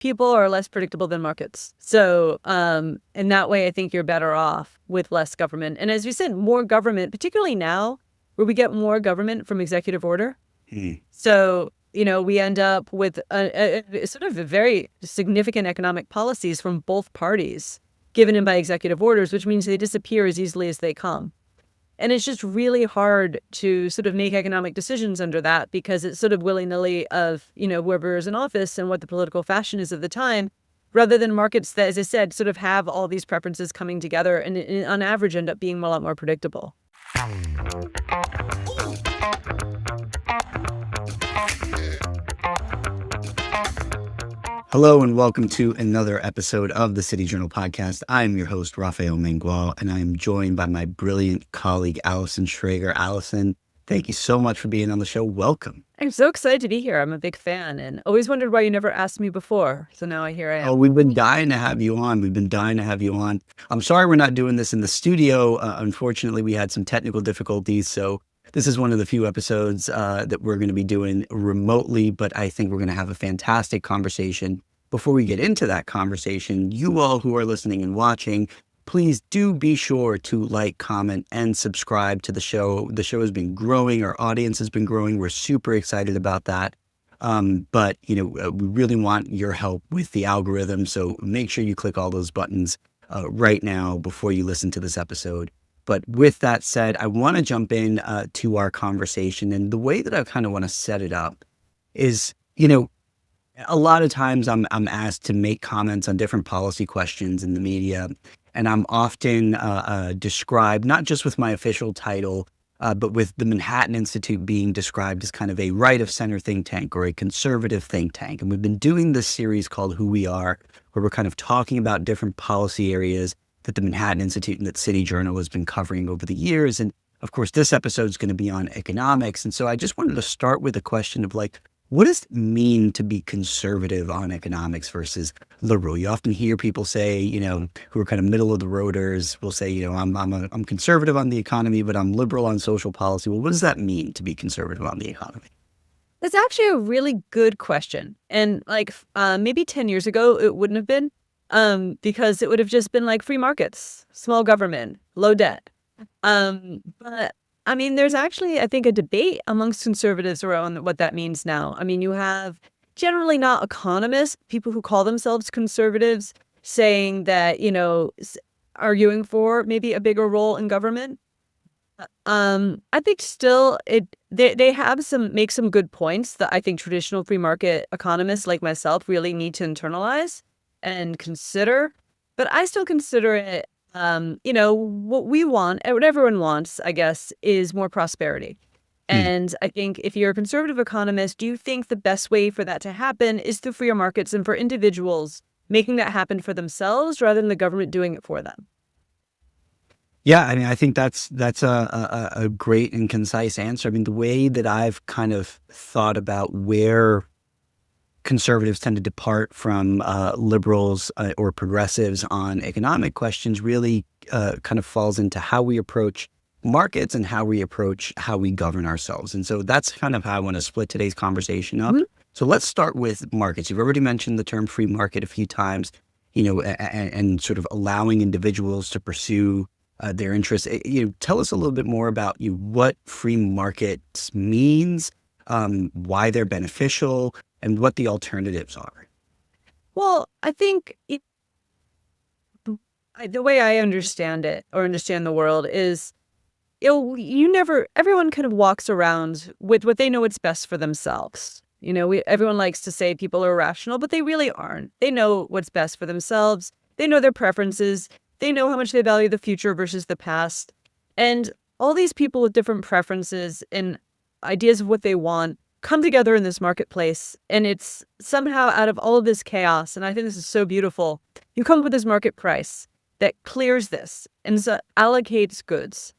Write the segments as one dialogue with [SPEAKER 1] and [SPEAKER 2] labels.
[SPEAKER 1] people are less predictable than markets. So in that way, I think you're better off with less government. And as we said, more government, particularly now where we get more government from executive order. So, we end up with a sort of a very significant economic policies from both parties given in by executive orders, which means they disappear as easily as they come. And it's just really hard to sort of make economic decisions under that because it's sort of willy-nilly of, whoever is in office and what the political fashion is of the time, rather than markets that, as I said, sort of have all these preferences coming together and on average end up being a lot more predictable.
[SPEAKER 2] Hello and welcome to another episode of the City Journal podcast. I'm your host, Rafael Mangual, and I am joined by my brilliant colleague, Allison Schrager. Allison, thank you so much for being on the show. Welcome.
[SPEAKER 1] I'm so excited to be here. I'm a big fan and always wondered why you never asked me before. So now here I am.
[SPEAKER 2] Oh, we've been dying to have you on. I'm sorry we're not doing this in the studio. Unfortunately, we had some technical difficulties, so this is one of the few episodes that we're going to be doing remotely, but I think we're going to have a fantastic conversation. Before we get into that conversation, you all who are listening and watching, please do be sure to like, comment, and subscribe to the show. The show has been growing. Our audience has been growing. We're super excited about that. But we really want your help with the algorithm. So make sure you click all those buttons right now before you listen to this episode. But with that said, I want to jump in to our conversation. And the way that I kind of want to set it up is, a lot of times I'm asked to make comments on different policy questions in the media. And I'm often described, not just with my official title, but with the Manhattan Institute being described as kind of a right of center think tank or a conservative think tank. And we've been doing this series called Who We Are, where we're kind of talking about different policy areas that the Manhattan Institute and that City Journal has been covering over the years. And of course, this episode is going to be on economics. And so I just wanted to start with a question of what does it mean to be conservative on economics versus liberal? You often hear people say, who are kind of middle of the roaders will say, I'm conservative on the economy, but I'm liberal on social policy. Well, what does that mean to be conservative on the economy?
[SPEAKER 1] That's actually a really good question. And maybe 10 years ago, it wouldn't have been. Because it would have just been like free markets, small government, low debt. But I mean, there's actually, I think, a debate amongst conservatives around what that means now. I mean, you have generally not economists, people who call themselves conservatives, saying that, arguing for maybe a bigger role in government. I think still they have make some good points that I think traditional free market economists like myself really need to internalize and consider, but I still consider it, what we want, what everyone wants, I guess, is more prosperity. And I think if you're a conservative economist, do you think the best way for that to happen is through freer markets and for individuals making that happen for themselves rather than the government doing it for them?
[SPEAKER 2] Yeah, I mean, I think that's a great and concise answer. I mean, the way that I've kind of thought about where conservatives tend to depart from liberals or progressives on economic questions really kind of falls into how we approach markets and how we approach how we govern ourselves. And so that's kind of how I want to split today's conversation up. Mm-hmm. So let's start with markets. You've already mentioned the term free market a few times, and sort of allowing individuals to pursue their interests. Tell us a little bit more about what free markets means, why they're beneficial, and what the alternatives are.
[SPEAKER 1] Well, I think the way I understand it or understand the world is, everyone kind of walks around with what they know is best for themselves. Everyone likes to say people are irrational, but they really aren't. They know what's best for themselves. They know their preferences. They know how much they value the future versus the past. And all these people with different preferences and ideas of what they want come together in this marketplace, and it's somehow out of all of this chaos, and I think this is so beautiful, you come up with this market price that clears this and so allocates goods.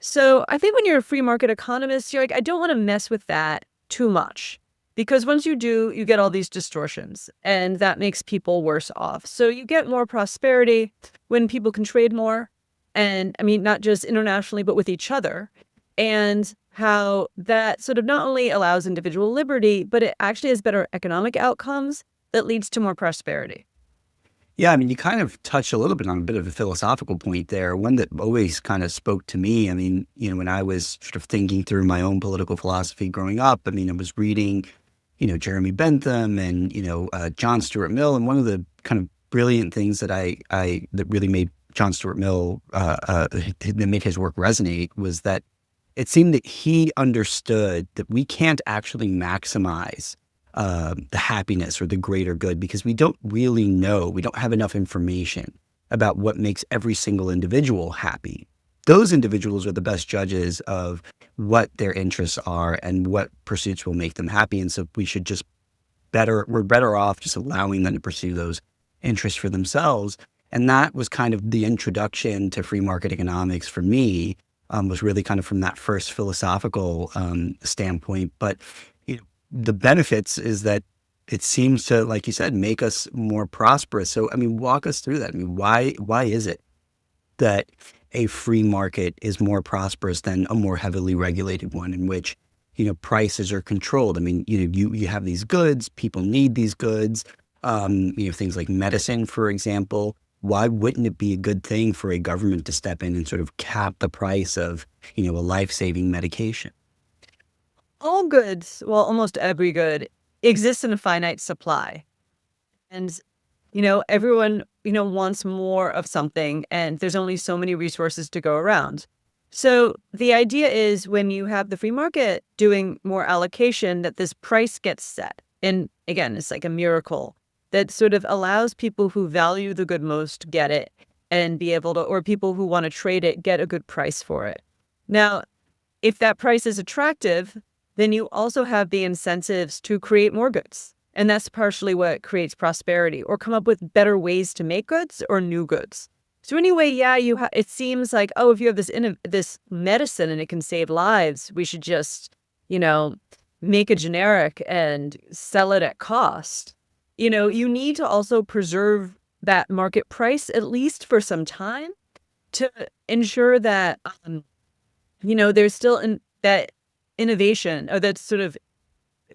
[SPEAKER 1] So I think when you're a free market economist, you're like, I don't want to mess with that too much, because once you do, you get all these distortions, and that makes people worse off. So you get more prosperity when people can trade more, and I mean, not just internationally, but with each other. And how that sort of not only allows individual liberty, but it actually has better economic outcomes that leads to more prosperity.
[SPEAKER 2] Yeah, I mean, you kind of touched a little bit on a bit of a philosophical point there, one that always kind of spoke to me. I mean, when I was sort of thinking through my own political philosophy growing up, I mean, I was reading, Jeremy Bentham and, John Stuart Mill. And one of the kind of brilliant things that that really made John Stuart Mill, that made his work resonate was that it seemed that he understood that we can't actually maximize the happiness or the greater good because we don't really know. We don't have enough information about what makes every single individual happy. Those individuals are the best judges of what their interests are and what pursuits will make them happy. And so we should we're better off just allowing them to pursue those interests for themselves. And that was kind of the introduction to free market economics for me, was really kind of from that first philosophical standpoint. But the benefits is that it seems to, like you said, make us more prosperous. So, I mean, walk us through that. I mean, why is it that a free market is more prosperous than a more heavily regulated one in which, prices are controlled? I mean, you have these goods, people need these goods, things like medicine, for example. Why wouldn't it be a good thing for a government to step in and sort of cap the price of, a life-saving medication?
[SPEAKER 1] All goods, well, almost every good, exists in a finite supply. And, everyone, wants more of something, and there's only so many resources to go around. So the idea is when you have the free market doing more allocation, that this price gets set. And again, it's like a miracle that sort of allows people who value the good most get it and be able to, or people who want to trade it, get a good price for it. Now, if that price is attractive, then you also have the incentives to create more goods. And that's partially what creates prosperity, or come up with better ways to make goods or new goods. So anyway, yeah, it seems like, oh, if you have this medicine and it can save lives, we should just, make a generic and sell it at cost. You need to also preserve that market price, at least for some time, to ensure that, there's still that innovation, or that sort of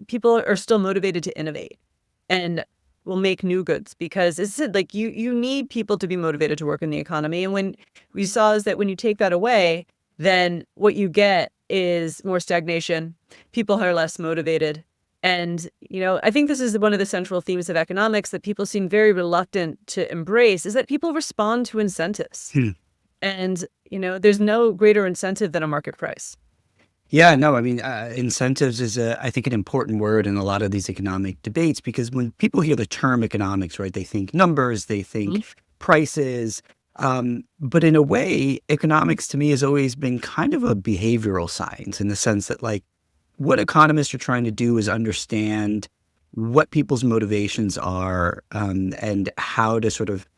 [SPEAKER 1] people are still motivated to innovate and will make new goods, because it's like you need people to be motivated to work in the economy. And when we saw is that when you take that away, then what you get is more stagnation. People are less motivated. And, I think this is one of the central themes of economics that people seem very reluctant to embrace, is that people respond to incentives. And, there's no greater incentive than a market price.
[SPEAKER 2] Yeah, no, I mean, incentives is, I think, an important word in a lot of these economic debates, because when people hear the term economics, right, they think numbers, they think prices. But in a way, economics to me has always been kind of a behavioral science, in the sense that, like, what economists are trying to do is understand what people's motivations are, and how to sort of,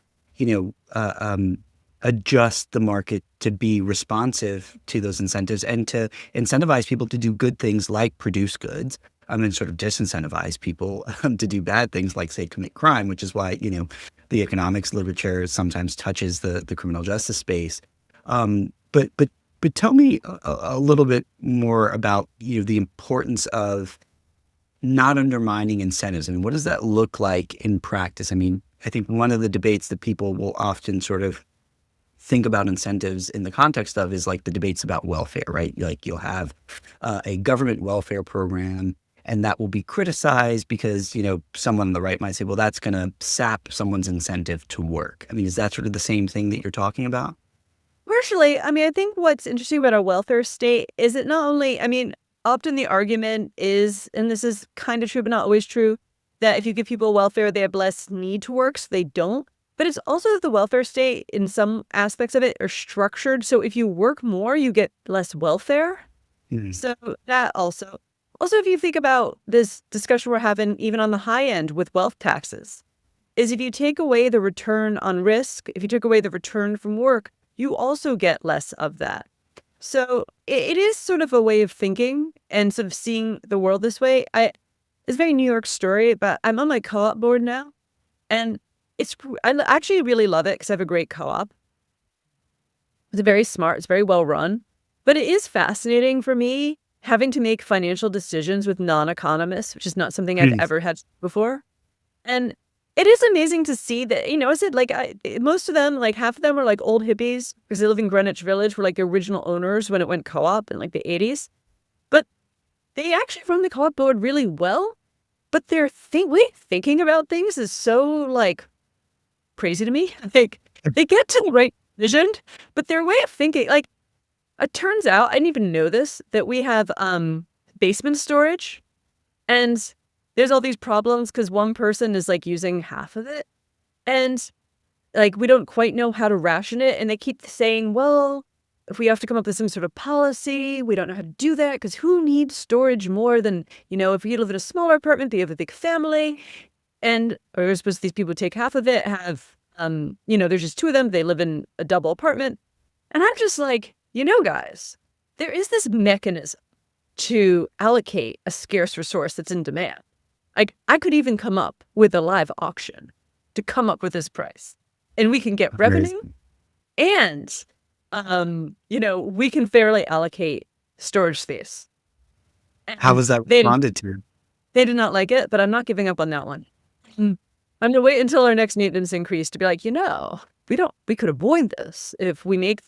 [SPEAKER 2] adjust the market to be responsive to those incentives, and to incentivize people to do good things like produce goods, and sort of disincentivize people to do bad things like, say, commit crime, which is why, the economics literature sometimes touches the criminal justice space. But tell me a little bit more about, the importance of not undermining incentives. I mean, what does that look like in practice? I mean, I think one of the debates that people will often sort of think about incentives in the context of is like the debates about welfare, right? Like, you'll have a government welfare program, and that will be criticized because, someone on the right might say, well, that's going to sap someone's incentive to work. I mean, is that sort of the same thing that you're talking about?
[SPEAKER 1] Partially. I mean, I think what's interesting about our welfare state is that not only, often the argument is, and this is kind of true, but not always true, that if you give people welfare, they have less need to work, so they don't. But it's also that the welfare state, in some aspects of it, are structured. So if you work more, you get less welfare. So that also. Also, if you think about this discussion we're having, even on the high end with wealth taxes, is if you take away the return on risk, if you took away the return from work, you also get less of that. So it is sort of a way of thinking and sort of seeing the world this way. It's a very New York story, but I'm on my co-op board now. And I actually really love it because I have a great co-op. It's very smart. It's very well run. But it is fascinating for me having to make financial decisions with non-economists, which is not something I've ever had before. And it is amazing to see that, is it like most of them, like half of them are like old hippies because they live in Greenwich Village, were like the original owners when it went co-op in like the 80s. But they actually run the co-op board really well. But their way of thinking about things is so like crazy to me. Like they get to the right vision, but their way of thinking, like it turns out, I didn't even know this, that we have basement storage, and there's all these problems because one person is like using half of it, and like we don't quite know how to ration it, and they keep saying, well, if we have to come up with some sort of policy, we don't know how to do that because who needs storage more than, if you live in a smaller apartment, they have a big family, and or we're supposed to, these people take half of it, have there's just two of them, they live in a double apartment, and I'm just like, guys, there is this mechanism to allocate a scarce resource that's in demand. Like I could even come up with a live auction to come up with this price, and we can get revenue, and we can fairly allocate storage space. And
[SPEAKER 2] How was that responded to?
[SPEAKER 1] They did not like it, but I'm not giving up on that one. I'm gonna wait until our next maintenance increase to be like, we could avoid this if we make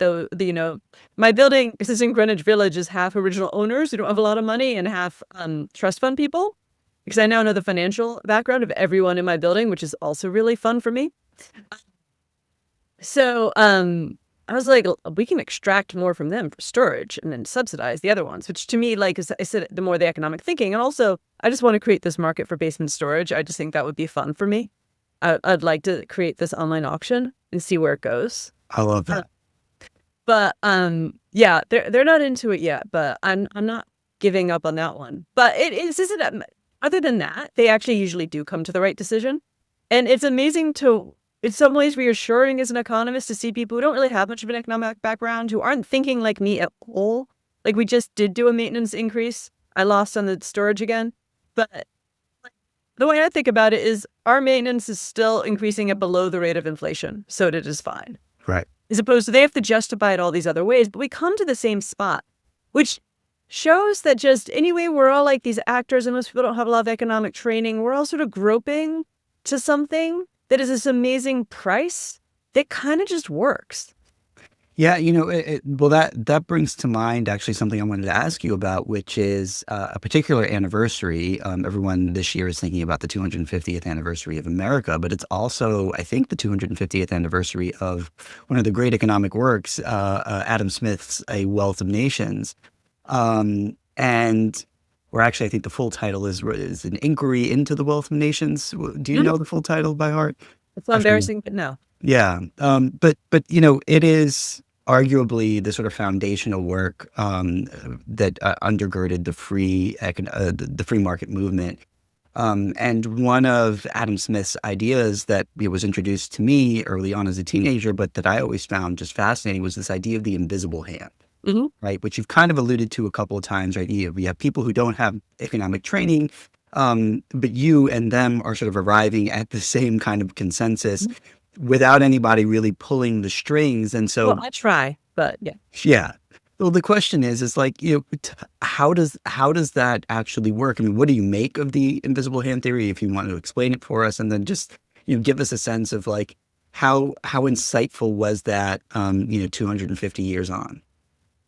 [SPEAKER 1] my building, this is in Greenwich Village, is half original owners who don't have a lot of money and half trust fund people, because I now know the financial background of everyone in my building, which is also really fun for me. So I was like, we can extract more from them for storage and then subsidize the other ones, which to me, like I said, the more the economic thinking. And also, I just want to create this market for basement storage. I just think that would be fun for me. I'd like to create this online auction and see where it goes.
[SPEAKER 2] I love that.
[SPEAKER 1] But yeah, they're not into it yet, but I'm not giving up on that one. But isn't other than that, they actually usually do come to the right decision. And it's amazing in some ways reassuring as an economist to see people who don't really have much of an economic background, who aren't thinking like me at all. Like we just did do a maintenance increase. I lost on the storage again. But the way I think about it is our maintenance is still increasing at below the rate of inflation. So it is fine.
[SPEAKER 2] Right.
[SPEAKER 1] As opposed to they have to justify it all these other ways. But we come to the same spot, which shows that just anyway, we're all like these actors, and most people don't have a lot of economic training. We're all sort of groping to something that is this amazing price that kind of just works.
[SPEAKER 2] Yeah, well, that brings to mind actually something I wanted to ask you about, which is a particular anniversary. Everyone this year is thinking about the 250th anniversary of America, but it's also, I think, the 250th anniversary of one of the great economic works, Adam Smith's A Wealth of Nations. And or actually, I think the full title is An Inquiry into the Wealth of Nations. Do you know the full title by heart?
[SPEAKER 1] It's not embarrassing, but no.
[SPEAKER 2] Yeah. But it is arguably the sort of foundational work that undergirded the free market movement. And one of Adam Smith's ideas that was introduced to me early on as a teenager, but that I always found just fascinating, was this idea of the invisible hand. Mm-hmm. Right, which you've kind of alluded to a couple of times, right? We have people who don't have economic training, but you and them are sort of arriving at the same kind of consensus without anybody really pulling the strings. And so,
[SPEAKER 1] well, I try, but yeah.
[SPEAKER 2] Yeah. Well, the question is like, how does that actually work? I mean, what do you make of the invisible hand theory, if you want to explain it for us, and then just give us a sense of like how insightful was that 250 years on?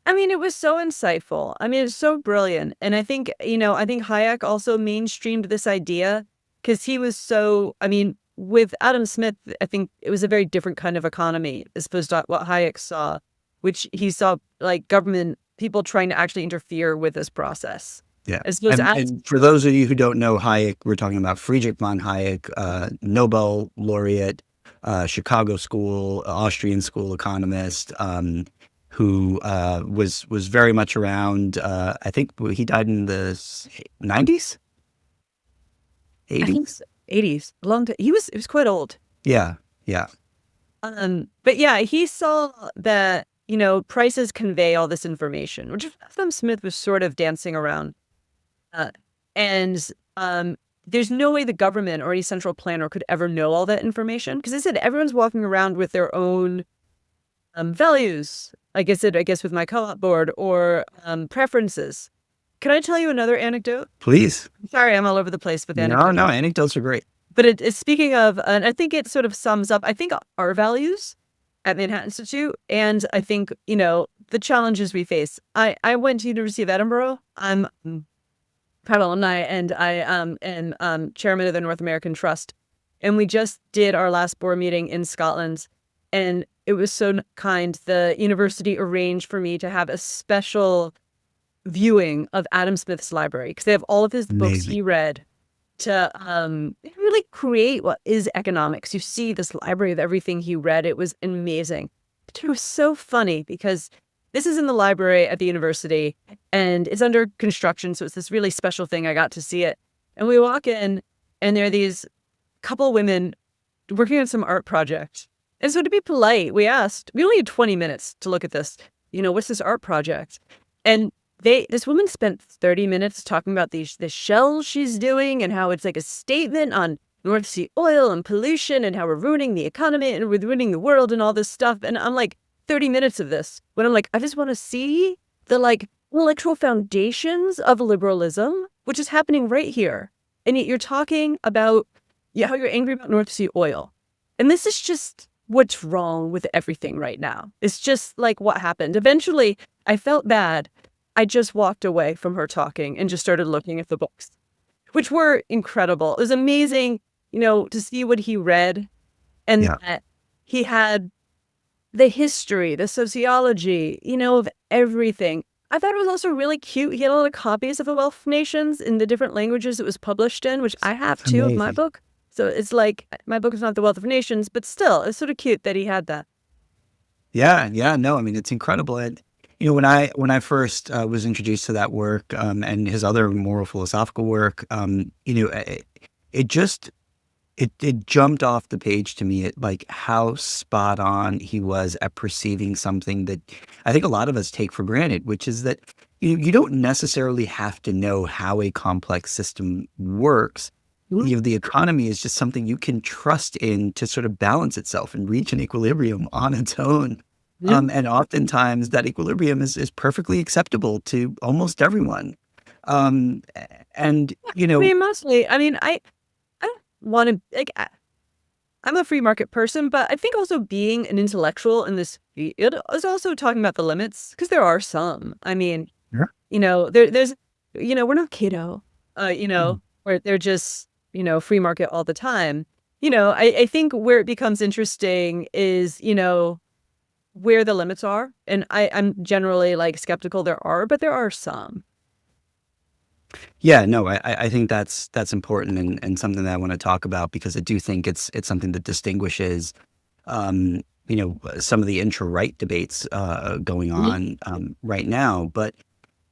[SPEAKER 1] I mean, it was so insightful. I mean, it's so brilliant. And I think, Hayek also mainstreamed this idea because he was with Adam Smith, I think it was a very different kind of economy as opposed to what Hayek saw, which he saw like government, people trying to actually interfere with this process.
[SPEAKER 2] Yeah. And for those of you who don't know Hayek, we're talking about Friedrich von Hayek, Nobel laureate, Chicago School, Austrian school economist, who was very much around. I think he died in the 90s, 80s,
[SPEAKER 1] 80s. A long time. He was quite old.
[SPEAKER 2] Yeah.
[SPEAKER 1] But yeah, he saw that prices convey all this information, which Adam Smith was sort of dancing around, and there's no way the government or any central planner could ever know all that information, because they said everyone's walking around with their own values. I guess with my co-op board or Preferences. Can I tell you another anecdote?
[SPEAKER 2] Please.
[SPEAKER 1] Sorry, I'm all over the place with anecdotes.
[SPEAKER 2] No, anecdotes are great.
[SPEAKER 1] But it's speaking of, and I think it sort of sums up, I think, our values at Manhattan Institute, and I think, the challenges we face. I went to University of Edinburgh. I'm proud alumni, and I am chairman of the North American Trust. And we just did our last board meeting in Scotland, and it was so kind. The university arranged for me to have a special viewing of Adam Smith's library because they have all of his books
[SPEAKER 2] Amazing.
[SPEAKER 1] he read to really create what is economics. You see this library of everything he read. It was amazing. But it was so funny because this is in the library at the university and it's under construction. So it's this really special thing. I got to see it. And we walk in and there are these couple women working on some art project. And so to be polite, we asked, we only had 20 minutes to look at this. What's this art project? And this woman spent 30 minutes talking about the shells she's doing and how it's like a statement on North Sea oil and pollution and how we're ruining the economy and we're ruining the world and all this stuff. And I'm like, 30 minutes of this when I'm like, I just want to see the intellectual foundations of liberalism, which is happening right here. And yet you're talking about how you're angry about North Sea oil. And this is just what's wrong with everything right now. It's just like what happened. Eventually, I felt bad. I just walked away from her talking and just started looking at the books, which were incredible. It was amazing, to see what he read and that he had the history, the sociology, of everything. I thought it was also really cute. He had a lot of copies of The Wealth of Nations in the different languages it was published in, which I have too of my book. So it's like my book is not The Wealth of Nations, but still, it's sort of cute that he had that.
[SPEAKER 2] Yeah. No, I mean, it's incredible. And when I first was introduced to that work and his other moral philosophical work, it jumped off the page to me at like how spot on he was at perceiving something that I think a lot of us take for granted, which is that you don't necessarily have to know how a complex system works. The economy is just something you can trust in to sort of balance itself and reach an equilibrium on its own. And oftentimes that equilibrium is perfectly acceptable to almost everyone. And,
[SPEAKER 1] Mostly, I don't want to, I'm a free market person, but I think also being an intellectual in this field is also talking about the limits because there are some. There's, we're not Cato, where they're just, free market all the time. I think where it becomes interesting is, where the limits are. And I'm generally skeptical but there are some.
[SPEAKER 2] Yeah, no, I think that's important and something that I want to talk about because I do think it's something that distinguishes, some of the intra-right debates going on right now. But,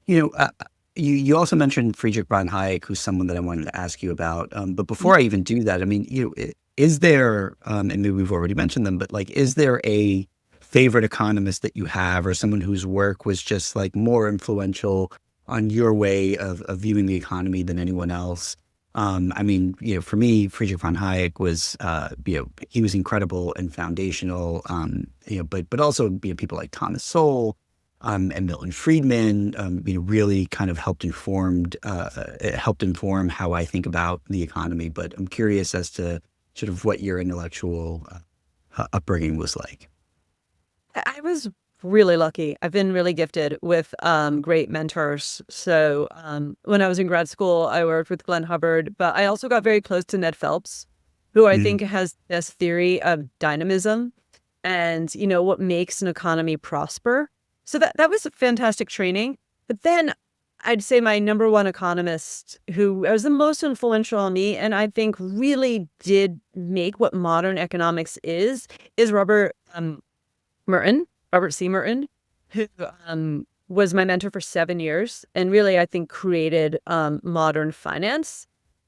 [SPEAKER 2] you also mentioned Friedrich von Hayek, who's someone that I wanted to ask you about. But before I even do that, is there, and maybe we've already mentioned them, but is there a favorite economist that you have or someone whose work was just more influential on your way of viewing the economy than anyone else? For me, Friedrich von Hayek was, he was incredible and foundational, but also, people like Thomas Sowell and Milton Friedman, really kind of helped inform how I think about the economy. But I'm curious as to sort of what your intellectual upbringing was like.
[SPEAKER 1] I was really lucky. I've been really gifted with great mentors. So when I was in grad school, I worked with Glenn Hubbard, but I also got very close to Ned Phelps, who I think has this theory of dynamism and, what makes an economy prosper. So that was a fantastic training. But then I'd say my number one economist who was the most influential on me and I think really did make what modern economics is Robert C. Merton, who was my mentor for 7 years and really, I think, created modern finance.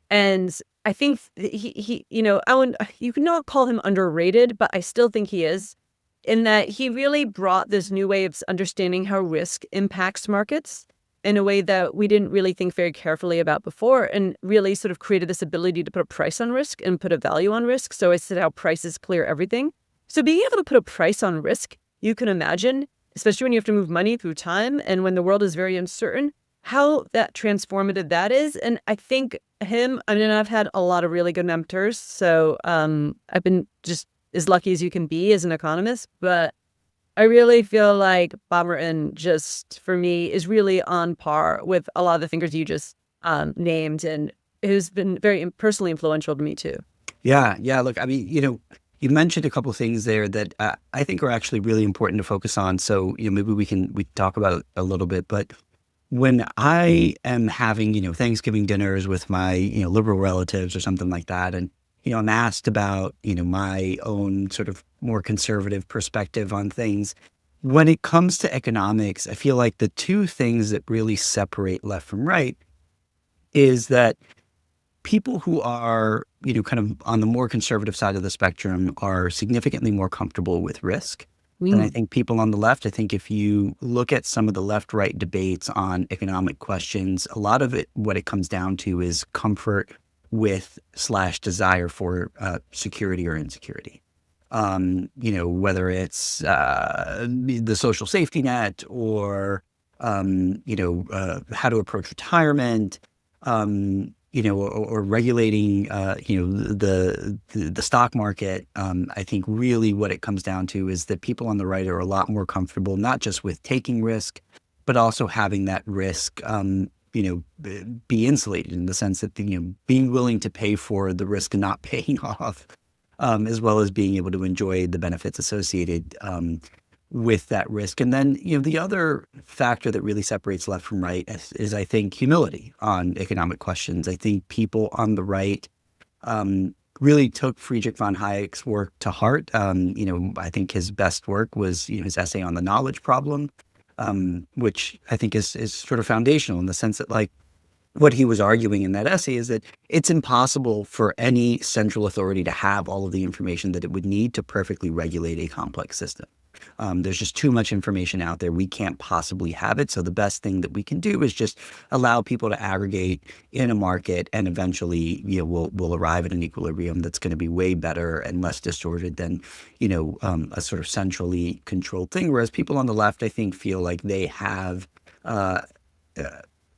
[SPEAKER 1] And I think he you cannot call him underrated, but I still think he is, in that he really brought this new way of understanding how risk impacts markets in a way that we didn't really think very carefully about before, and really sort of created this ability to put a price on risk and put a value on risk. So I said how prices clear everything. So being able to put a price on risk, you can imagine, especially when you have to move money through time and when the world is very uncertain, how that transformative that is. And I think I've had a lot of really good mentors. So I've been just as lucky as you can be as an economist. But I really feel like Bob Merton just, for me, is really on par with a lot of the thinkers you just named, and who's been very personally influential to me too.
[SPEAKER 2] Yeah, yeah. Look, I mean, you mentioned a couple of things there that I think are actually really important to focus on. So, maybe we talk about it a little bit. But when I am having, Thanksgiving dinners with my, liberal relatives or something like that, and I'm asked about, my own sort of more conservative perspective on things. When it comes to economics, I feel like the two things that really separate left from right is that people who are, kind of on the more conservative side of the spectrum are significantly more comfortable with risk. And I think people on the left, I think if you look at some of the left-right debates on economic questions, a lot of it, what it comes down to is comfort with / desire for security or insecurity. Whether it's the social safety net or, how to approach retirement, or regulating, the stock market. I think really what it comes down to is that people on the right are a lot more comfortable, not just with taking risk, but also having that risk, be insulated in the sense that, being willing to pay for the risk and not paying off, as well as being able to enjoy the benefits associated with that risk. And then, the other factor that really separates left from right is I think, humility on economic questions. I think people on the right really took Friedrich von Hayek's work to heart. I think his best work was, his essay on the knowledge problem, which I think is sort of foundational in the sense that, like, what he was arguing in that essay is that it's impossible for any central authority to have all of the information that it would need to perfectly regulate a complex system. There's just too much information out there. We can't possibly have it. So the best thing that we can do is just allow people to aggregate in a market, and eventually, we'll arrive at an equilibrium that's going to be way better and less distorted than, a sort of centrally controlled thing. Whereas people on the left, I think, feel like they have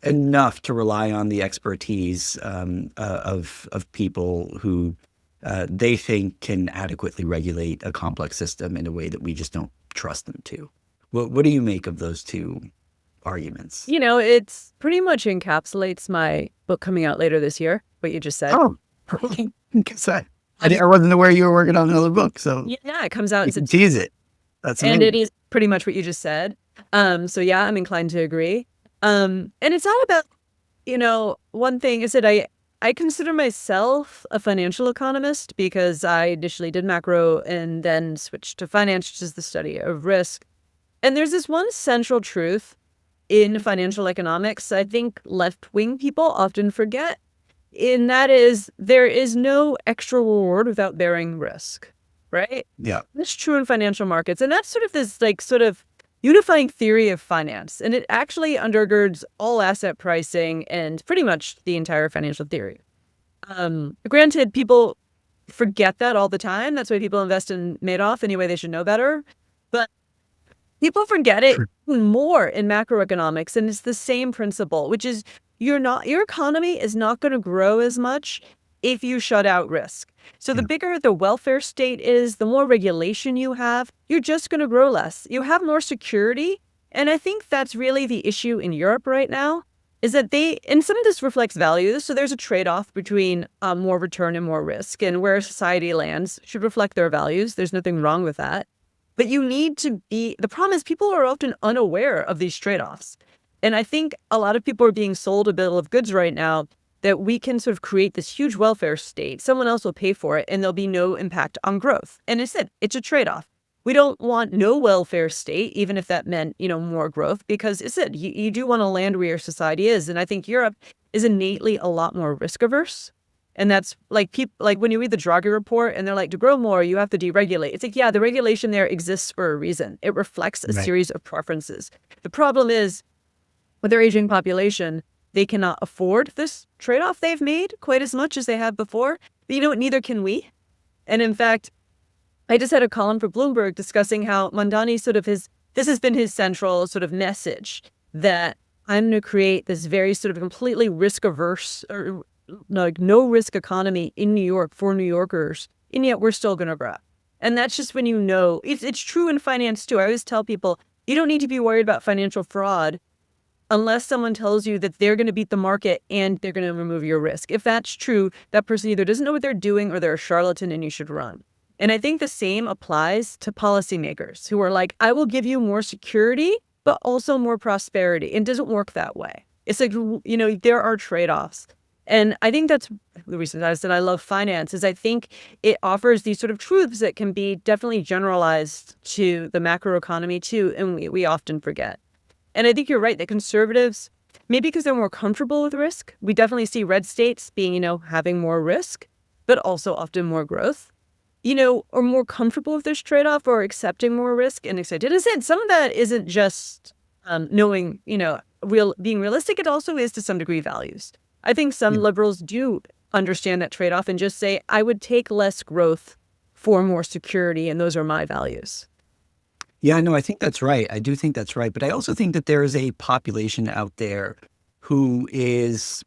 [SPEAKER 2] enough to rely on the expertise of people who they think can adequately regulate a complex system in a way that we just don't trust them to. What do you make of those two arguments?
[SPEAKER 1] It's pretty much encapsulates my book coming out later this year, what you just said.
[SPEAKER 2] Oh, okay. I wasn't aware you were working on another book, so
[SPEAKER 1] yeah, it comes out
[SPEAKER 2] you can tease it. That's amazing.
[SPEAKER 1] And it is pretty much what you just said. So yeah, I'm inclined to agree. And it's not about, one thing is that I consider myself a financial economist because I initially did macro and then switched to finance, which is the study of risk. And there's this one central truth in financial economics I think left-wing people often forget, and that is there is no extra reward without bearing risk, right?
[SPEAKER 2] Yeah.
[SPEAKER 1] That's true in financial markets. And that's sort of this sort of unifying theory of finance. And it actually undergirds all asset pricing and pretty much the entire financial theory. Granted, people forget that all the time. That's why people invest in Madoff. Anyway, they should know better. But people forget it even more in macroeconomics. And it's the same principle, which is your economy is not going to grow as much if you shut out risk. So the bigger the welfare state is, the more regulation you have, you're just going to grow less. You have more security. And I think that's really the issue in Europe right now, is that and some of this reflects values. So there's a trade-off between more return and more risk. And where society lands should reflect their values. There's nothing wrong with that. But you need to the problem is people are often unaware of these trade-offs. And I think a lot of people are being sold a bill of goods right now that we can sort of create this huge welfare state. Someone else will pay for it and there'll be no impact on growth. And it's a trade-off. We don't want no welfare state, even if that meant, more growth, because you do want to land where your society is. And I think Europe is innately a lot more risk averse. And that's like when you read the Draghi report and they're like, to grow more, you have to deregulate. It's like, yeah, the regulation there exists for a reason. It reflects a series of preferences. The problem is with their aging population, they cannot afford this trade-off they've made quite as much as they have before. But neither can we. And in fact, I just had a column for Bloomberg discussing how Mondani this has been his central sort of message, that I'm going to create this very sort of completely risk averse or like no risk economy in New York for New Yorkers, and yet we're still going to grow. And that's just when you know it's true in finance too. I always tell people you don't need to be worried about financial fraud unless someone tells you that they're going to beat the market and they're going to remove your risk. If that's true, that person either doesn't know what they're doing or they're a charlatan and you should run. And I think the same applies to policymakers who are like, I will give you more security, but also more prosperity. And it doesn't work that way. It's like, there are trade-offs. And I think that's the reason I said I love finance is I think it offers these sort of truths that can be definitely generalized to the macroeconomy too. And we often forget. And I think you're right that conservatives, maybe because they're more comfortable with risk, we definitely see red states being, having more risk, but also often more growth, or more comfortable with this trade-off or accepting more risk and excited. As I said, some of that isn't just knowing, being realistic. It also is to some degree values. I think some liberals do understand that trade-off and just say, I would take less growth for more security, and those are my values.
[SPEAKER 2] Yeah, no, I think that's right. I do think that's right. But I also think that there is a population out there who is,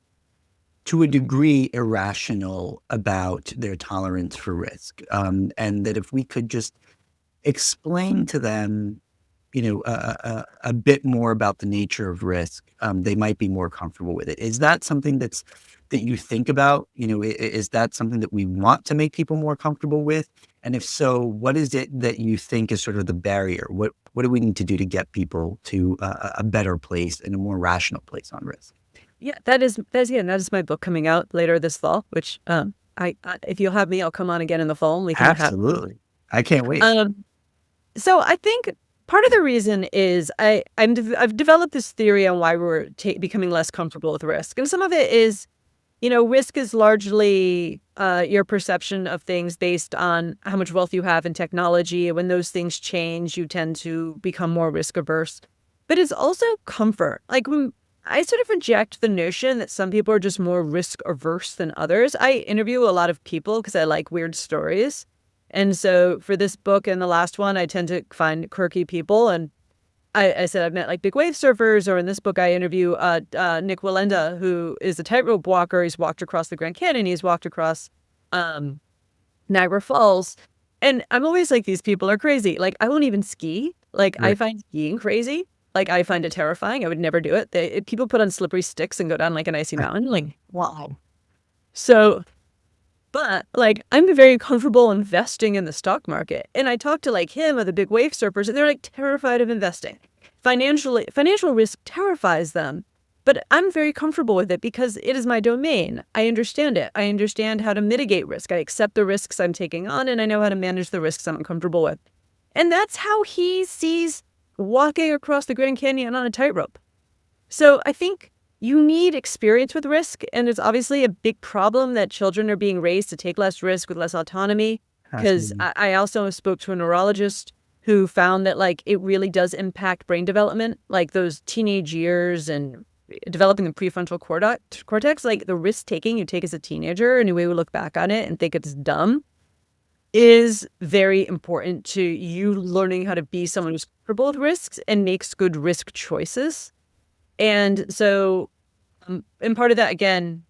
[SPEAKER 2] to a degree, irrational about their tolerance for risk. And that if we could just explain to them, a bit more about the nature of risk, they might be more comfortable with it. Is that something that you think about? Is that something that we want to make people more comfortable with? And if so, what is it that you think is sort of the barrier? What do we need to do to get people to a better place and a more rational place on risk?
[SPEAKER 1] Yeah, that is my book coming out later this fall, which if you'll have me, I'll come on again in the fall and we can
[SPEAKER 2] Absolutely. I can't wait.
[SPEAKER 1] So I think part of the reason is I've developed this theory on why we're becoming less comfortable with risk. And some of it is, risk is largely your perception of things based on how much wealth you have in technology. When those things change, you tend to become more risk averse. But it's also comfort. Like when I sort of reject the notion that some people are just more risk averse than others. I interview a lot of people because I like weird stories. And so for this book and the last one, I tend to find quirky people. And I said I've met like big wave surfers, or in this book, I interview Nick Wallenda, who is a tightrope walker. He's walked across the Grand Canyon. He's walked across Niagara Falls. And I'm always like, these people are crazy. Like, I won't even ski. Like, right. I find skiing crazy. Like, I find it terrifying. I would never do it. People put on slippery sticks and go down like an icy mountain. Like, wow. So, but like, I'm very comfortable investing in the stock market. And I talk to like him or the big wave surfers, and they're like terrified of investing. Financial risk terrifies them. But I'm very comfortable with it because it is my domain. I understand it. I understand how to mitigate risk. I accept the risks I'm taking on, and I know how to manage the risks I'm uncomfortable with. And that's how he sees walking across the Grand Canyon on a tightrope. So I think you need experience with risk, and it's obviously a big problem that children are being raised to take less risk with less autonomy. Because I also spoke to a neurologist who found that like it really does impact brain development, like those teenage years and developing the prefrontal cortex, like the risk taking you take as a teenager, and the way we look back on it and think it's dumb, is very important to you learning how to be someone who's comfortable with risks and makes good risk choices. And so, and part of that, again,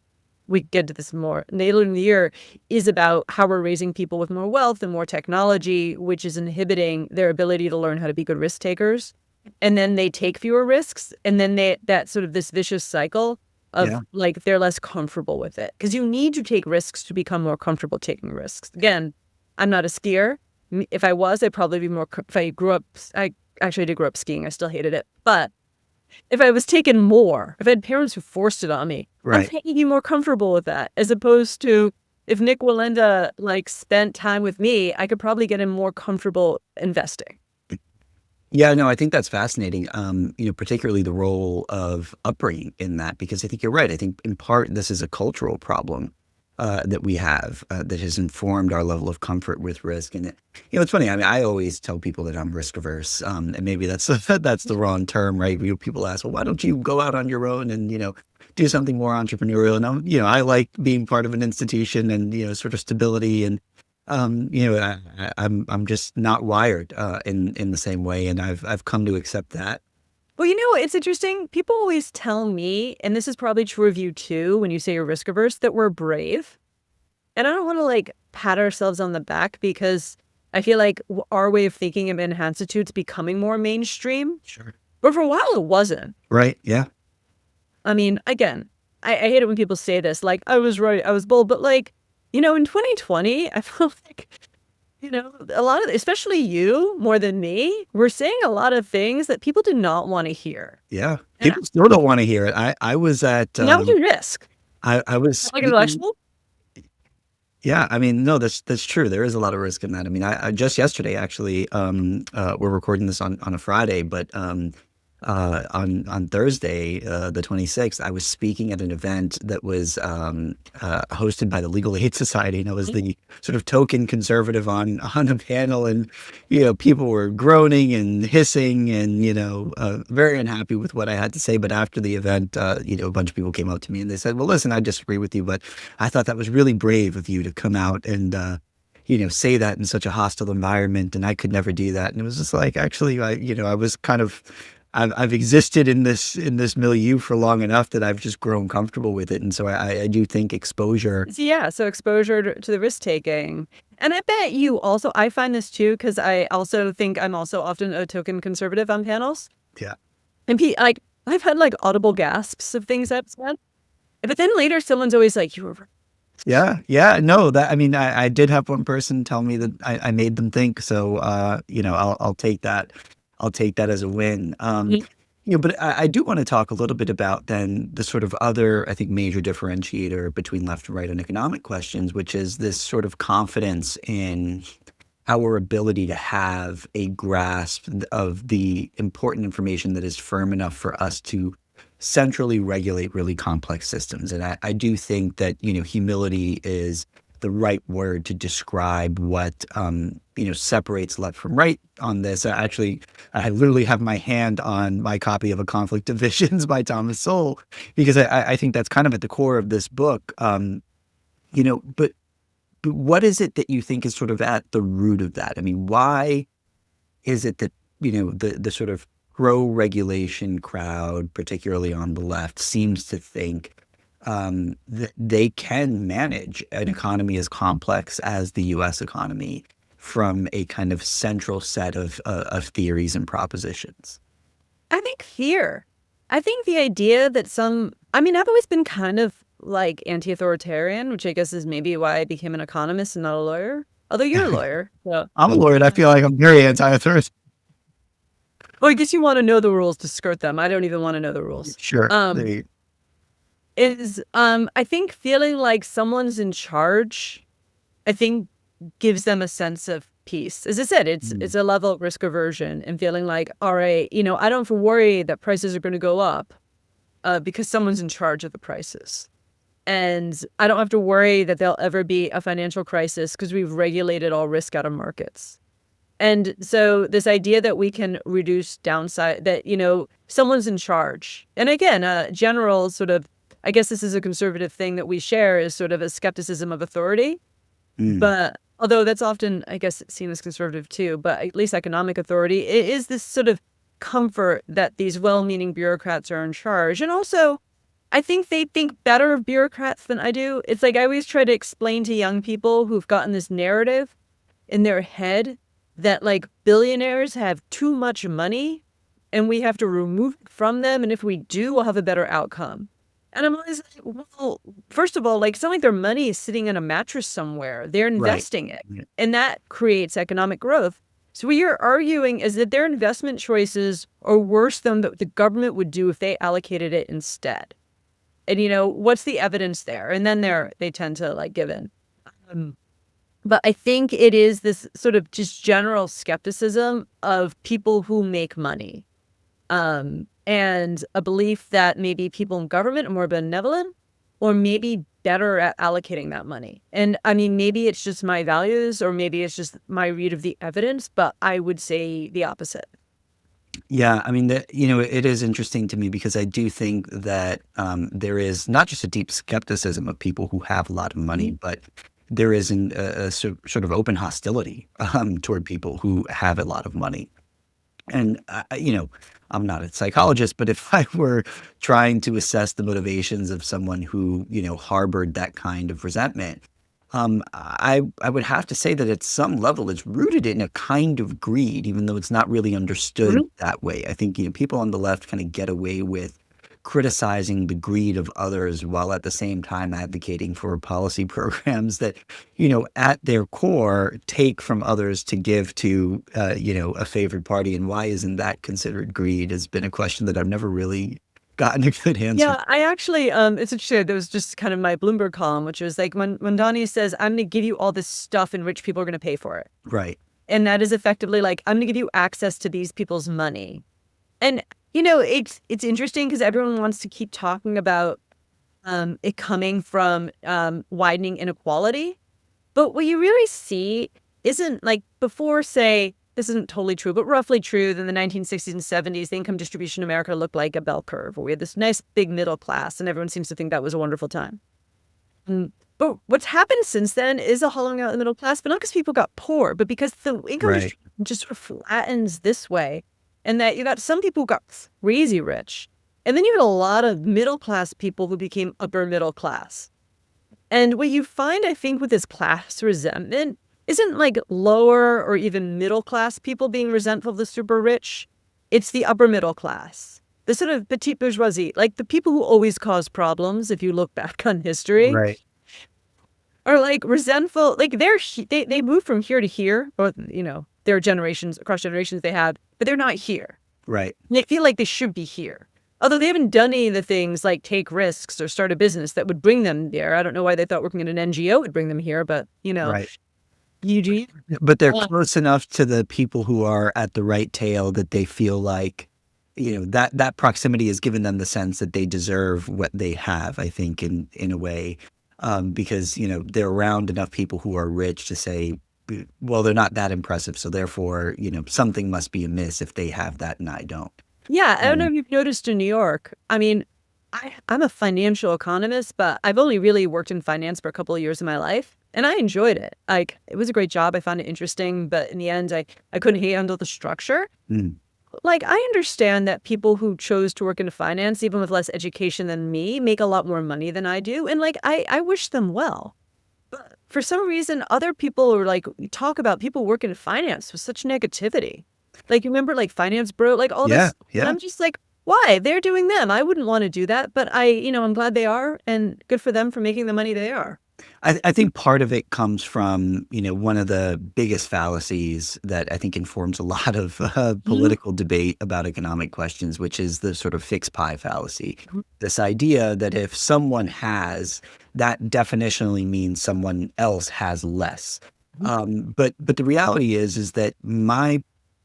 [SPEAKER 1] we get to this more later in the year, is about how we're raising people with more wealth and more technology, which is inhibiting their ability to learn how to be good risk takers. And then they take fewer risks. And then that sort of this vicious cycle of like, they're less comfortable with it. Because you need to take risks to become more comfortable taking risks. Again, I'm not a skier. If I was, I'd probably be more, if I grew up, I actually did grow up skiing. I still hated it. But if I was taken more, if I had parents who forced it on me, right, I'm taking more comfortable with that. As opposed to if Nick Wallenda like spent time with me, I could probably get him more comfortable investing.
[SPEAKER 2] Yeah, no, I think that's fascinating. Particularly the role of upbringing in that, because I think you're right. I think in part this is a cultural problem that we have that has informed our level of comfort with risk. And it's funny. I mean, I always tell people that I'm risk averse, and maybe that's the wrong term, right? People ask, well, why don't you go out on your own and do something more entrepreneurial? And I like being part of an institution and sort of stability, and I'm just not wired in the same way, and I've come to accept that.
[SPEAKER 1] Well, it's interesting. People always tell me, and this is probably true of you too, when you say you're risk averse, that we're brave. And I don't want to pat ourselves on the back because I feel like our way of thinking of institute's becoming more mainstream.
[SPEAKER 2] Sure.
[SPEAKER 1] But for a while, it wasn't.
[SPEAKER 2] Right. Yeah.
[SPEAKER 1] I mean, again, I hate it when people say this, like, I was right, I was bold. But in 2020, I feel like, a lot of, especially you more than me, we're saying a lot of things that people do not want to hear.
[SPEAKER 2] Yeah.
[SPEAKER 1] And
[SPEAKER 2] People still don't want to hear it. I was at,
[SPEAKER 1] now we can risk.
[SPEAKER 2] I was
[SPEAKER 1] Like
[SPEAKER 2] speaking.
[SPEAKER 1] intellectual.
[SPEAKER 2] Yeah, I mean, no, that's true. There is a lot of risk in that. I mean, I just yesterday actually, we're recording this on a Friday, but on Thursday, the 26th, I was speaking at an event that was hosted by the Legal Aid Society, and I was the sort of token conservative on a panel, and people were groaning and hissing, and very unhappy with what I had to say. But after the event, a bunch of people came up to me and they said, "Well, listen, I disagree with you, but I thought that was really brave of you to come out and." Say that in such a hostile environment, and I could never do that. And it was just like, actually, I was kind of, I've existed in this milieu for long enough that I've just grown comfortable with it. And so I do think exposure.
[SPEAKER 1] Yeah, so exposure to the risk taking. And I bet you also, I find this too, because I also think I'm also often a token conservative on panels.
[SPEAKER 2] Yeah.
[SPEAKER 1] And I've had audible gasps of things I've said. But then later someone's always like, you were right.
[SPEAKER 2] Yeah. Yeah. No, I mean, I did have one person tell me that I made them think. So, I'll take that. I'll take that as a win. But I do want to talk a little bit about then the sort of other, I think, major differentiator between left and right on economic questions, which is this sort of confidence in our ability to have a grasp of the important information that is firm enough for us to centrally regulate really complex systems. And I do think that, humility is the right word to describe what, separates left from right on this. I literally have my hand on my copy of A Conflict of Visions by Thomas Sowell, because I think that's kind of at the core of this book. But what is it that you think is sort of at the root of that? I mean, why is it that, the sort of pro-regulation crowd, particularly on the left, seems to think that they can manage an economy as complex as the U.S. economy from a kind of central set of theories and propositions?
[SPEAKER 1] I think fear. I think the idea that I've always been kind of anti-authoritarian, which I guess is maybe why I became an economist and not a lawyer. Although you're a lawyer. So.
[SPEAKER 2] I'm a lawyer, and I feel like I'm very anti-authoritarian.
[SPEAKER 1] Well, I guess you want to know the rules to skirt them. I don't even want to know the rules.
[SPEAKER 2] Sure.
[SPEAKER 1] I think feeling like someone's in charge, I think gives them a sense of peace. As I said, it's a level of risk aversion and feeling like, all right, I don't have to worry that prices are going to go up because someone's in charge of the prices. And I don't have to worry that there'll ever be a financial crisis because we've regulated all risk out of markets. And so this idea that we can reduce downside, that, someone's in charge. And again, general sort of, I guess this is a conservative thing that we share, is sort of a skepticism of authority. But although that's often, I guess, seen as conservative too, but at least economic authority, it is this sort of comfort that these well-meaning bureaucrats are in charge. And also, I think they think better of bureaucrats than I do. It's like I always try to explain to young people who've gotten this narrative in their head that billionaires have too much money and we have to remove it from them. And if we do, we'll have a better outcome. And I'm always like, well, first of all, it's not like their money is sitting in a mattress somewhere. They're investing it. And that creates economic growth. So what you're arguing is that their investment choices are worse than the government would do if they allocated it instead. And, what's the evidence there? And then they tend to give in. But I think it is this sort of just general skepticism of people who make money. And a belief that maybe people in government are more benevolent or maybe better at allocating that money. And I mean, maybe it's just my values or maybe it's just my read of the evidence, but I would say the opposite.
[SPEAKER 2] Yeah, I mean, it is interesting to me because I do think that there is not just a deep skepticism of people who have a lot of money, but there is a sort of open hostility toward people who have a lot of money. And, I'm not a psychologist, but if I were trying to assess the motivations of someone who, harbored that kind of resentment, I would have to say that at some level it's rooted in a kind of greed, even though it's not really understood
[SPEAKER 1] Mhm.
[SPEAKER 2] that way. I think, people on the left kind of get away with criticizing the greed of others while at the same time advocating for policy programs that, at their core take from others to give to, a favored party. And why isn't that considered greed has been a question that I've never really gotten a good answer.
[SPEAKER 1] Yeah, I actually, it's interesting. There was just kind of my Bloomberg column, which was like when Donnie says, "I'm going to give you all this stuff and rich people are going to pay for it,"
[SPEAKER 2] Right.
[SPEAKER 1] and that is effectively like, "I'm going to give you access to these people's money." And it's interesting because everyone wants to keep talking about it coming from widening inequality. But what you really see isn't like before, say, this isn't totally true, but roughly true. In the 1960s and 70s, the income distribution in America looked like a bell curve, where we had this nice big middle class, and everyone seems to think that was a wonderful time. But what's happened since then is a hollowing out of the middle class, but not because people got poor, but because the income
[SPEAKER 2] Right.
[SPEAKER 1] distribution just sort of flattens this way. And that you got some people who got crazy rich. And then you had a lot of middle class people who became upper middle class. And what you find, I think, with this class resentment isn't like lower or even middle class people being resentful of the super rich. It's the upper middle class, the sort of petite bourgeoisie, like the people who always cause problems. If you look back on history,
[SPEAKER 2] Right.
[SPEAKER 1] are like resentful. Like they move from here to here, or there are generations across generations they have, but they're not here.
[SPEAKER 2] Right.
[SPEAKER 1] They feel like they should be here. Although they haven't done any of the things like take risks or start a business that would bring them there. I don't know why they thought working in an NGO would bring them here, but
[SPEAKER 2] Right.
[SPEAKER 1] Eugene.
[SPEAKER 2] But they're
[SPEAKER 1] Uh,
[SPEAKER 2] close enough to the people who are at the right tail that they feel like, that proximity has given them the sense that they deserve what they have, I think, in a way. Because, they're around enough people who are rich to say, well, they're not that impressive. So therefore, something must be amiss if they have that and I don't.
[SPEAKER 1] yeah, I don't know
[SPEAKER 2] Um,
[SPEAKER 1] if you've noticed in New York. I mean, I'm a financial economist, but I've only really worked in finance for a couple of years of my life, and I enjoyed it. Like, it was a great job. I found it interesting, but in the end, I couldn't handle the structure.
[SPEAKER 2] mm,
[SPEAKER 1] Like, I understand that people who chose to work in finance, even with less education than me, make a lot more money than I do. And like, I wish them well. But for some reason, other people are like, talk about people working in finance with such negativity. Like, you remember like finance bro, like all
[SPEAKER 2] yeah.
[SPEAKER 1] this. And
[SPEAKER 2] Yeah.
[SPEAKER 1] I'm just like, why? They're doing them. I wouldn't want to do that. But I'm glad they are. And good for them for making the money they are.
[SPEAKER 2] I think part of it comes from, one of the biggest fallacies that I think informs a lot of
[SPEAKER 1] Mhm.
[SPEAKER 2] political debate about economic questions, which is the sort of fixed pie fallacy. This idea that if someone has, that definitionally means someone else has less.
[SPEAKER 1] Mhm.
[SPEAKER 2] But the reality is that my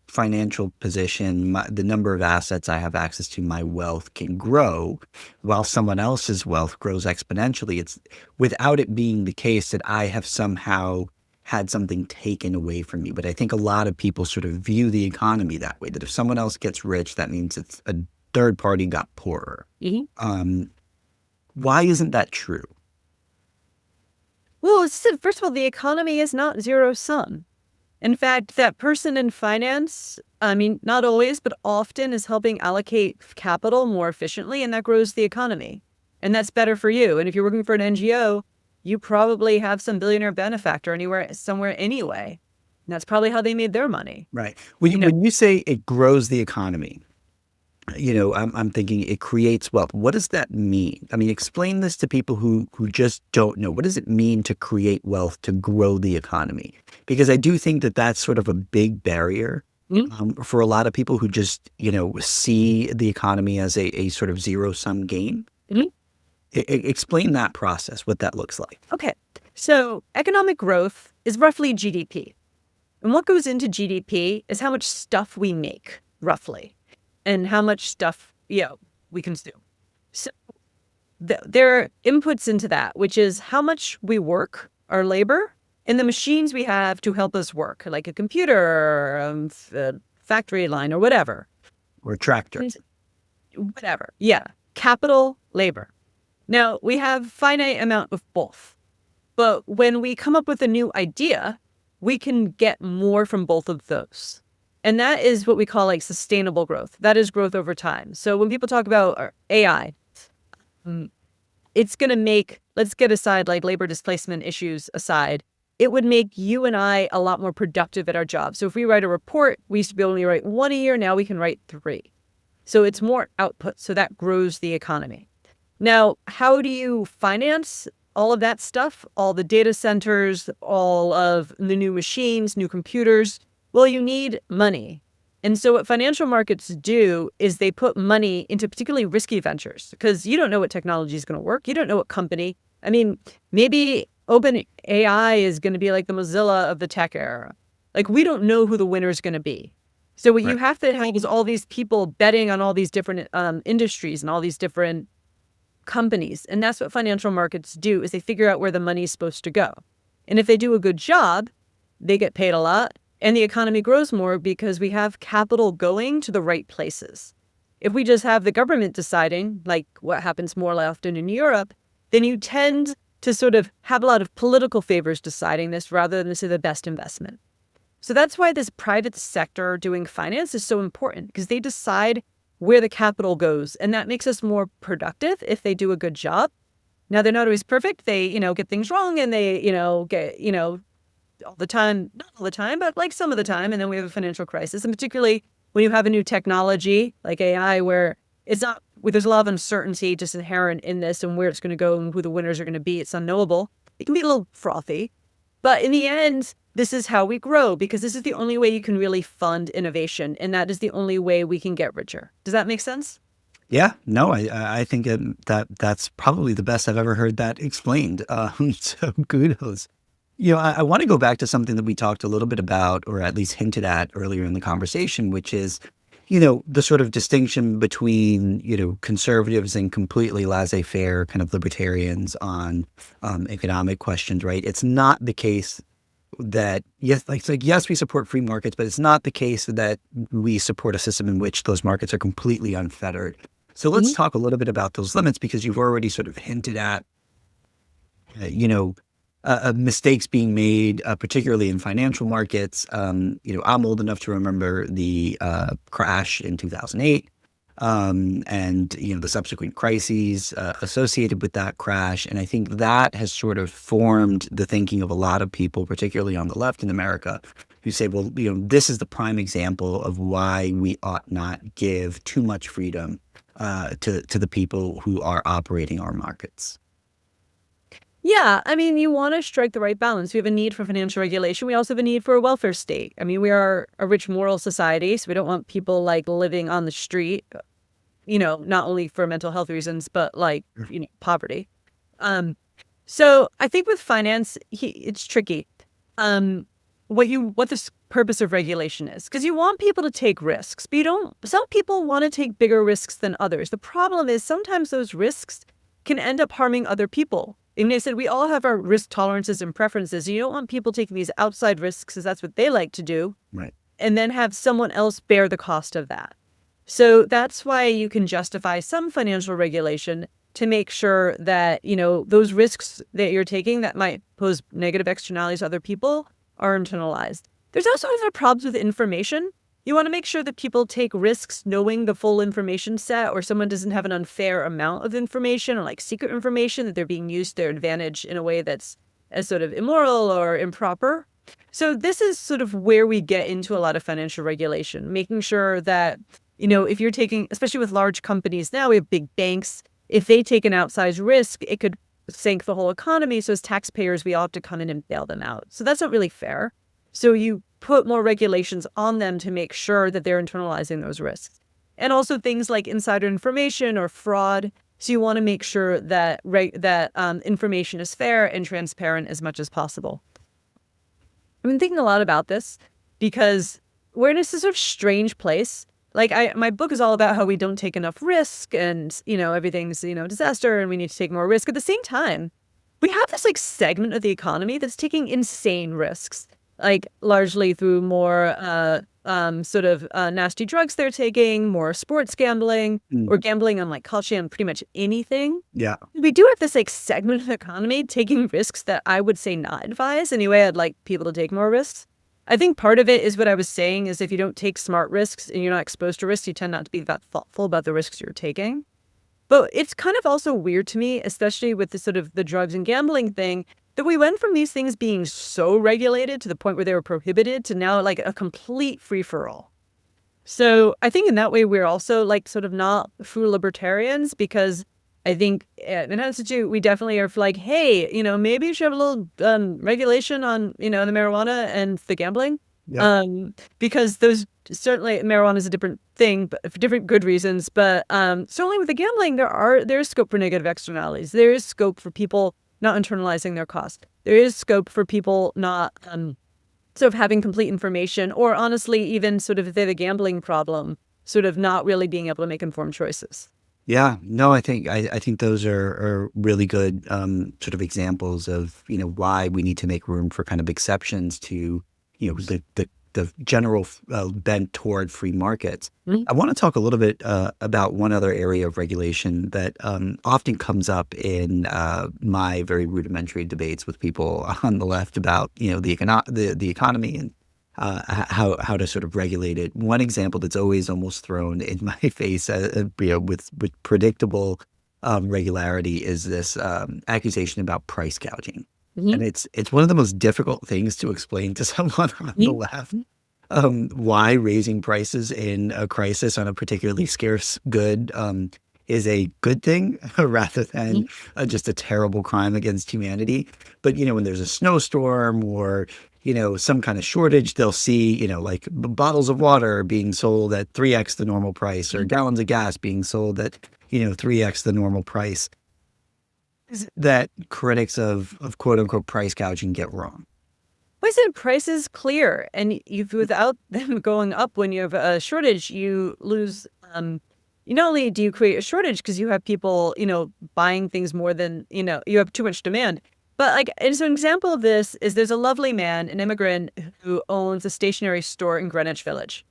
[SPEAKER 2] financial position, the number of assets I have access to, my wealth can grow while someone else's wealth grows exponentially. It's without it being the case that I have somehow had something taken away from me. But I think a lot of people sort of view the economy that way, that if someone else gets rich, that means it's a third party got poorer.
[SPEAKER 1] Mhm.
[SPEAKER 2] Um, why isn't that true?
[SPEAKER 1] Well, first of all, the economy is not zero sum. In fact, that person in finance, I mean, not always, but often is helping allocate capital more efficiently, and that grows the economy. And that's better for you. And if you're working for an NGO, you probably have some billionaire benefactor anywhere, somewhere anyway. And that's probably how they made their money.
[SPEAKER 2] Right. When
[SPEAKER 1] You
[SPEAKER 2] you,
[SPEAKER 1] know,
[SPEAKER 2] when you say it grows the economy, I'm thinking it creates wealth. What does that mean? I mean, explain this to people who just don't know. What does it mean to create wealth, to grow the economy? Because I do think that that's sort of a big barrier
[SPEAKER 1] Mhm.
[SPEAKER 2] for a lot of people who just, see the economy as a sort of zero sum game.
[SPEAKER 1] Mhm.
[SPEAKER 2] Explain that process, what that looks like.
[SPEAKER 1] Okay. So economic growth is roughly GDP. And what goes into GDP is how much stuff we make, roughly, and how much stuff, we consume. So there are inputs into that, which is how much we work, our labor, and the machines we have to help us work, like a computer, a factory line, or whatever.
[SPEAKER 2] Or a tractor.
[SPEAKER 1] And whatever. Yeah. Capital, labor. Now, we have finite amount of both. But when we come up with a new idea, we can get more from both of those. And that is what we call like sustainable growth. That is growth over time. So when people talk about AI, it's going to make, let's get aside like labor displacement issues aside, it would make you and I a lot more productive at our job. So if we write a report, we used to be able to write 1 a year. Now we can write 3. So it's more output. So that grows the economy. Now, how do you finance all of that stuff? All the data centers, all of the new machines, new computers? Well, you need money. And so what financial markets do is they put money into particularly risky ventures because you don't know what technology is going to work. You don't know what company. I mean, maybe OpenAI is going to be like the Mozilla of the tech era. Like, we don't know who the winner is going to be. So what you have to have is all these people betting on all these different industries and all these different companies. And that's what financial markets do, is they figure out where the money is supposed to go. And if they do a good job, they get paid a lot and the economy grows more because we have capital going to the right places. If we just have the government deciding, like what happens more often in Europe, then you tend to sort of have a lot of political favors deciding this rather than this is the best investment. So that's why this private sector doing finance is so important, because they decide where the capital goes. And that makes us more productive if they do a good job. Now, they're not always perfect. They, get things wrong and they, get, all the time, not all the time, but like some of the time. And then we have a financial crisis. And particularly when you have a new technology like AI, where it's not, where there's a lot of uncertainty just inherent in this and where it's going to go and who the winners are going to be. It's unknowable. It can be a little frothy. But in the end, this is how we grow, because this is the only way you can really fund innovation. And that is the only way we can get richer. Does that make sense?
[SPEAKER 2] Yeah, no, I think that's probably the best I've ever heard that explained. So kudos. I want to go back to something that we talked a little bit about, or at least hinted at earlier in the conversation, which is, the sort of distinction between, conservatives and completely laissez-faire kind of libertarians on economic questions, right? It's not the case that, yes, yes, we support free markets, but it's not the case that we support a system in which those markets are completely unfettered. So let's talk a little bit about those limits, because you've already sort of hinted at, mistakes being made, particularly in financial markets. I'm old enough to remember the crash in 2008, and the subsequent crises associated with that crash. And I think that has sort of formed the thinking of a lot of people, particularly on the left in America, who say, well, this is the prime example of why we ought not give too much freedom to the people who are operating our markets.
[SPEAKER 1] Yeah, I mean, you want to strike the right balance. We have a need for financial regulation. We also have a need for a welfare state. I mean, we are a rich moral society, so we don't want people like living on the street, not only for mental health reasons, but like, poverty. So I think with finance, it's tricky. What the purpose of regulation is, because you want people to take risks, but some people want to take bigger risks than others. The problem is sometimes those risks can end up harming other people. And they said we all have our risk tolerances and preferences. You don't want people taking these outside risks because that's what they like to do.
[SPEAKER 2] Right.
[SPEAKER 1] And then have someone else bear the cost of that. So that's why you can justify some financial regulation to make sure that, those risks that you're taking that might pose negative externalities to other people are internalized. There's also other problems with information. You want to make sure that people take risks knowing the full information set, or someone doesn't have an unfair amount of information or like secret information that they're being used to their advantage in a way that's as sort of immoral or improper. So this is sort of where we get into a lot of financial regulation, making sure that, if you're taking, especially with large companies now, we have big banks, if they take an outsized risk, it could sink the whole economy. So as taxpayers, we all have to come in and bail them out. So that's not really fair. So you put more regulations on them to make sure that they're internalizing those risks. And also things like insider information or fraud. So you want to make sure that information is fair and transparent as much as possible. I've been thinking a lot about this because we're in a sort of strange place. Like my book is all about how we don't take enough risk and, everything's, disaster and we need to take more risk. At the same time, we have this like segment of the economy that's taking insane risks, like largely through more nasty drugs they're taking, more sports gambling, or gambling on like culture and pretty much anything.
[SPEAKER 2] Yeah.
[SPEAKER 1] We do have this like segment of the economy taking risks that I would say not advise. Anyway, I'd like people to take more risks. I think part of it is what I was saying is if you don't take smart risks and you're not exposed to risks, you tend not to be that thoughtful about the risks you're taking. But it's kind of also weird to me, especially with the sort of the drugs and gambling thing, that we went from these things being so regulated to the point where they were prohibited to now like a complete free for all. So I think in that way, we're also like sort of not true libertarians because I think in Institute, we definitely are like, hey, maybe you should have a little regulation on, the marijuana and the gambling.
[SPEAKER 2] Yep.
[SPEAKER 1] Because those certainly marijuana is a different thing, but for different good reasons. But certainly with the gambling, there's scope for negative externalities. There is scope for people not internalizing their cost. There is scope for people not sort of having complete information, or honestly, even sort of if they have a gambling problem, sort of not really being able to make informed choices.
[SPEAKER 2] Yeah, no, I think those are really good sort of examples of why we need to make room for kind of exceptions to the general bent toward free markets.
[SPEAKER 1] Mhm.
[SPEAKER 2] I want to talk a little bit about one other area of regulation that often comes up in my very rudimentary debates with people on the left about the economy and how to sort of regulate it. One example that's always almost thrown in my face, with predictable regularity, is this accusation about price gouging,
[SPEAKER 1] Mhm.
[SPEAKER 2] and it's one of the most difficult things to explain to someone on the
[SPEAKER 1] Mhm.
[SPEAKER 2] left. Why raising prices in a crisis on a particularly scarce good is a good thing rather than
[SPEAKER 1] Mhm.
[SPEAKER 2] just a terrible crime against humanity. But when there's a snowstorm or some kind of shortage, they'll see like bottles of water being sold at 3x the normal price, or
[SPEAKER 1] Mhm.
[SPEAKER 2] gallons of gas being sold at 3x the normal price. Is it that critics of quote unquote price gouging get wrong?
[SPEAKER 1] Why is it price is clear, and you without them going up when you have a shortage, you lose. You not only do you create a shortage because you have people, buying things more than you have too much demand. But like, and so an example of this is there's a lovely man, an immigrant, who owns a stationery store in Greenwich Village.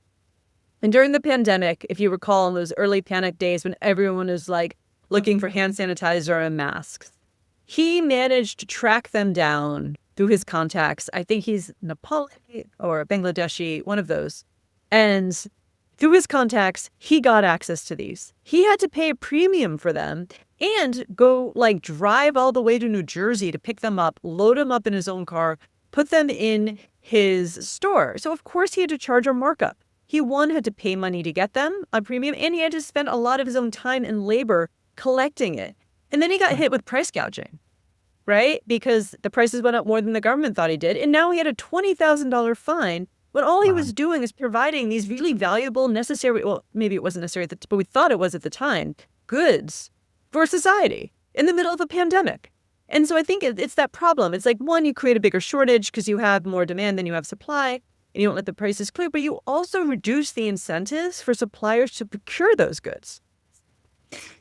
[SPEAKER 1] And during the pandemic, if you recall, in those early panic days when everyone was like looking for hand sanitizer and masks, he managed to track them down through his contacts. I think he's Nepali or Bangladeshi, one of those. And through his contacts, he got access to these. He had to pay a premium for them and go like drive all the way to New Jersey to pick them up, load them up in his own car, put them in his store. So of course he had to charge a markup. He one had to pay money to get them, a premium, and he had to spend a lot of his own time and labor collecting it. And then he got hit with price gouging, right? Because the prices went up more than the government thought he did. And now he had a $20,000 fine when all he was doing is providing these really valuable, necessary, well, maybe it wasn't necessary, but we thought it was at the time, goods for society in the middle of a pandemic. And so I think it's that problem. It's like, one, you create a bigger shortage because you have more demand than you have supply, and you don't let the prices clear, but you also reduce the incentives for suppliers to procure those goods.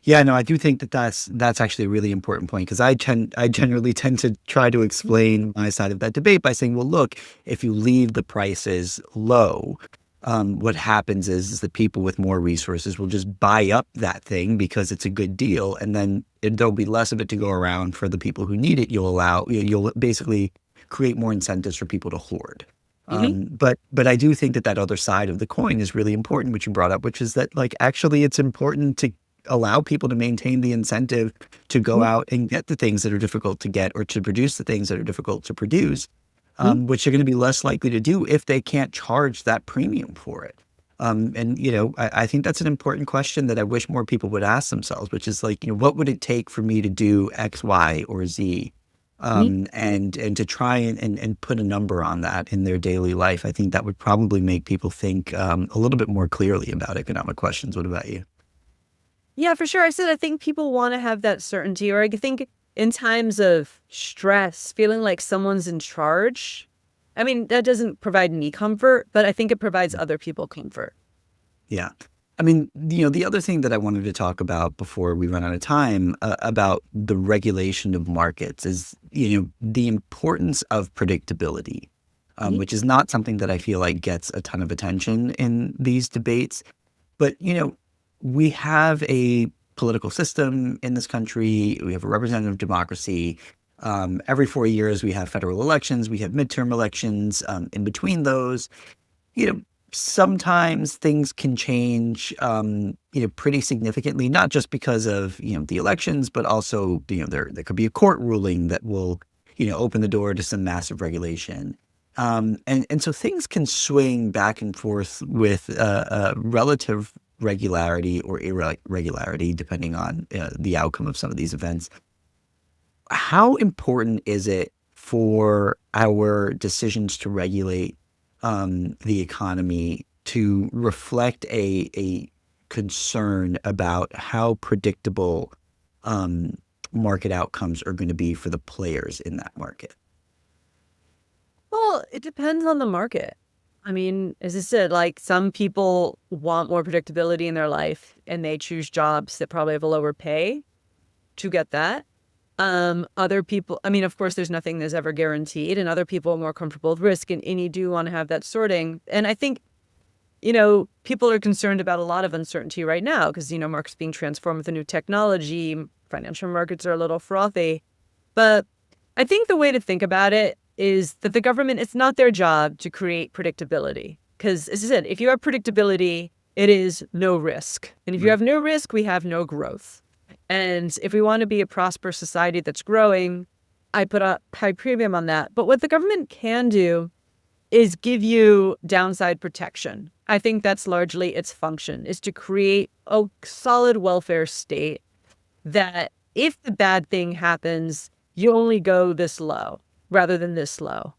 [SPEAKER 2] Yeah, no, I do think that that's actually a really important point, because I generally tend to try to explain my side of that debate by saying, well, look, if you leave the prices low, what happens is that people with more resources will just buy up that thing because it's a good deal, and then there'll be less of it to go around for the people who need it. You'll basically create more incentives for people to hoard.
[SPEAKER 1] Mhm.
[SPEAKER 2] But I do think that other side of the coin is really important, which you brought up, which is that like actually it's important to allow people to maintain the incentive to go
[SPEAKER 1] Mhm.
[SPEAKER 2] out and get the things that are difficult to get, or to produce the things that are difficult to produce,
[SPEAKER 1] Mhm.
[SPEAKER 2] which they're going to be less likely to do if they can't charge that premium for it. And I think that's an important question that I wish more people would ask themselves, which is like, what would it take for me to do X, Y, or Z?
[SPEAKER 1] Mhm.
[SPEAKER 2] And to try and put a number on that in their daily life. I think that would probably make people think a little bit more clearly about economic questions. What about you?
[SPEAKER 1] Yeah, for sure. I think people want to have that certainty, or I think in times of stress, feeling like someone's in charge. I mean, that doesn't provide me comfort, but I think it provides other people comfort.
[SPEAKER 2] Yeah. I mean, the other thing that I wanted to talk about before we run out of time about the regulation of markets is, the importance of predictability,
[SPEAKER 1] Mhm.
[SPEAKER 2] which is not something that I feel like gets a ton of attention in these debates. But, we have a political system in this country. We have a representative democracy. Every 4 years, we have federal elections, we have midterm elections. In between those, you know, sometimes things can change, pretty significantly, not just because of, the elections, but also, there could be a court ruling that will, open the door to some massive regulation. And so things can swing back and forth with relative regularity or irregularity, depending on the outcome of some of these events. How important is it for our decisions to regulate the economy to reflect a concern about how predictable market outcomes are going to be for the players in that market?
[SPEAKER 1] Well, it depends on the market. I mean, as I said, like some people want more predictability in their life and they choose jobs that probably have a lower pay to get that. Other people, I mean, of course, there's nothing that's ever guaranteed, and other people are more comfortable with risk, and you do want to have that sorting. And I think, people are concerned about a lot of uncertainty right now because, markets being transformed with a new technology, financial markets are a little frothy. But I think the way to think about it is that the government, it's not their job to create predictability. Because as I said, if you have predictability, it is no risk. And if you have no risk, we have no growth. And if we want to be a prosperous society that's growing, I put a high premium on that. But what the government can do is give you downside protection. I think that's largely its function, is to create a solid welfare state that if the bad thing happens, you only go this low rather than this low.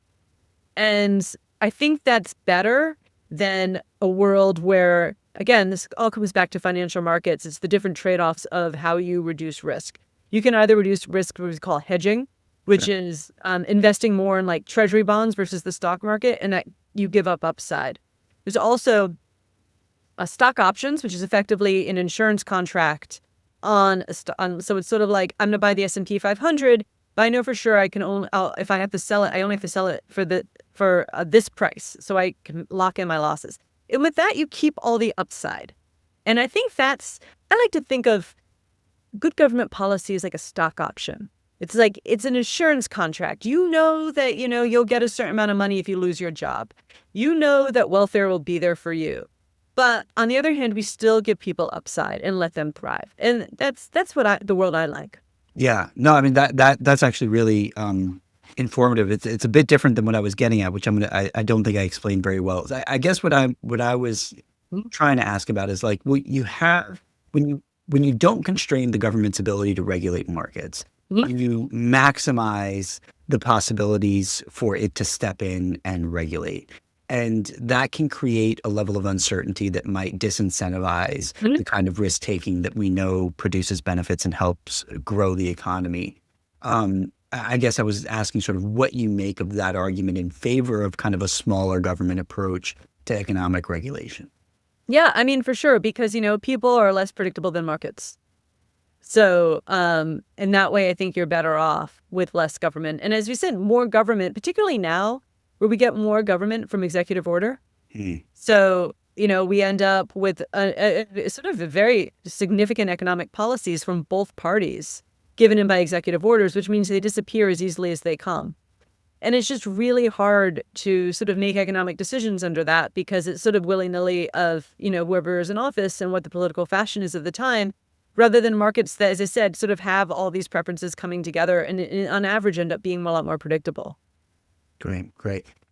[SPEAKER 1] And I think that's better than a world where, again, this all comes back to financial markets. It's the different trade-offs of how you reduce risk. You can either reduce risk, what we call hedging, which is investing more in like treasury bonds versus the stock market, and that you give up upside. There's also stock options, which is effectively an insurance contract on so it's sort of like I'm going to buy the S&P 500, but I know for sure I can only if I have to sell it, I only have to sell it for this price, so I can lock in my losses. And with that, you keep all the upside. And I think I like to think of good government policy as like a stock option. It's like, it's an insurance contract. You know that, you'll get a certain amount of money if you lose your job. You know that welfare will be there for you. But on the other hand, we still give people upside and let them thrive. And that's the world I like.
[SPEAKER 2] Yeah, no, I mean, that's actually really informative. It's a bit different than what I was getting at, which I don't think I explained very well. I guess what I was trying to ask about is like, what you have when you don't constrain the government's ability to regulate markets, you maximize the possibilities for it to step in and regulate. And that can create a level of uncertainty that might disincentivize the kind of risk taking that we know produces benefits and helps grow the economy. I guess I was asking sort of what you make of that argument in favor of kind of a smaller government approach to economic regulation.
[SPEAKER 1] Yeah, I mean, for sure, because, people are less predictable than markets. So in that way, I think you're better off with less government. And as we said, more government, particularly now, where we get more government from executive order. So, we end up with a sort of a very significant economic policies from both parties given in by executive orders, which means they disappear as easily as they come. And it's just really hard to sort of make economic decisions under that because it's sort of willy-nilly of, whoever is in office and what the political fashion is of the time, rather than markets that, as I said, sort of have all these preferences coming together and on average end up being a lot more predictable.
[SPEAKER 2] Great.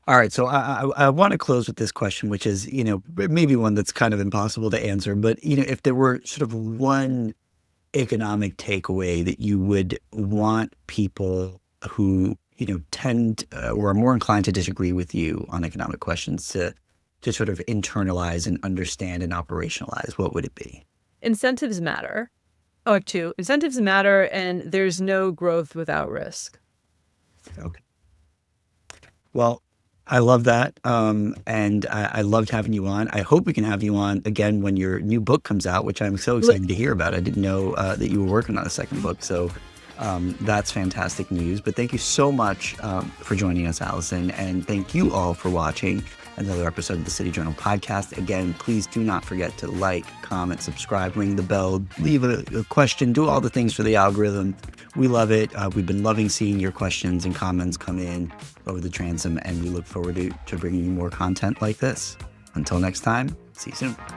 [SPEAKER 2] All right. So I want to close with this question, which is, maybe one that's kind of impossible to answer, but, if there were sort of one economic takeaway that you would want people who, tend or are more inclined to disagree with you on economic questions to sort of internalize and understand and operationalize, what would it be?
[SPEAKER 1] Incentives matter. Oh, two. Incentives matter, and there's no growth without risk.
[SPEAKER 2] Okay. Well, I love that. And I loved having you on. I hope we can have you on again when your new book comes out, which I'm so excited to hear about. I didn't know that you were working on a second book. So That's fantastic news. But thank you so much for joining us, Allison. And thank you all for watching another episode of the City Journal podcast. Again, please do not forget to like, comment, subscribe, ring the bell, leave a question, do all the things for the algorithm. We love it. We've been loving seeing your questions and comments come in over the transom, and we look forward to bringing you more content like this. Until next time, see you soon.